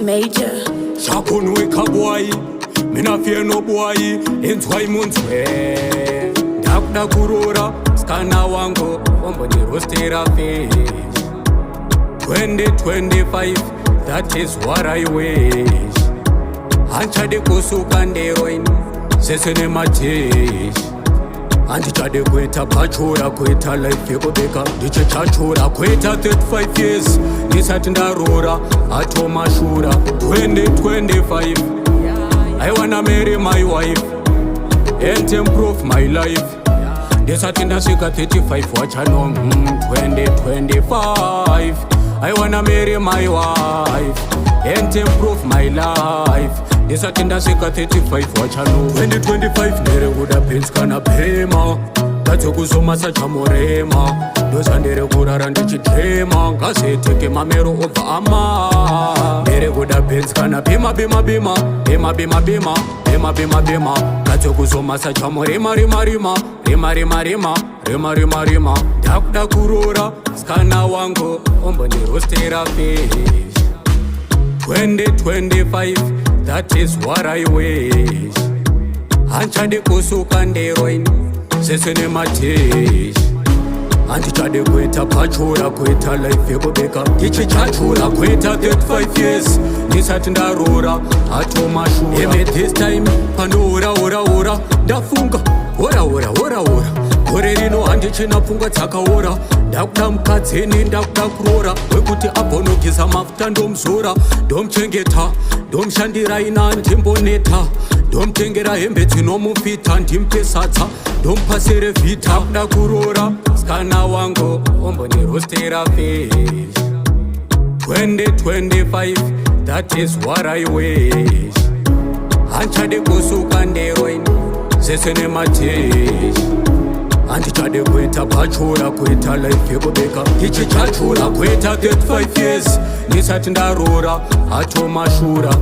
Major Shakuni-Wikabwoi mina fear no boy enzwai munzwe ndakuda kuroora skana wangu ombondirostera fish 2025 that is what I wish hanchade kusuka nderoini sese nematish handichade kuita pachora kuita life yekubeka ndichechachora kuita 35 years ndisati ndarora atomashura 2025 I wanna marry my wife and improve my life. Ndisati ndasvika 35 wachano 2025 I wanna marry my wife and improve my life. Ndisati ndasvika 35 wachano 2025 nderekuda pens kana pema ndatsokuzomasa chamurema ndosandere kurara ndichidrema ngazeteke mamero obva ama nderekuda pens kana bima bima bima bima bima bima bima bima bima ndatsokuzomasa chamurema rima rima rima rima rima rima rima rima ndakuda kuroora skana wangu ombondirostera fish 2025 that is what I wish hanchade kusuka nderoini sese nematish handichade kuita pachora kuita life yekubeka ndichechachora kuita 35 years ndisati ndarora atomashura eme this time pandoora ndafunga ora gore rino handichina pfungwa dzakaora ndakuda mukadzeni ndakuda kuroora wekuti abhonogisa mafuta ndomuzora ndomuchengeta ndomushandira ina ndimboneta ndomutengera hembe dzinomufita ndimpe sadza ndomupasere vhita ndakuda kuroora skana wangu ombondirostera fish 2025 that is what I wish hanchade kusuka nderoini sese nematish handichade kuita pachora kuita life yekubeka ndichechachora kuita 35 years ndisati ndarora atomashura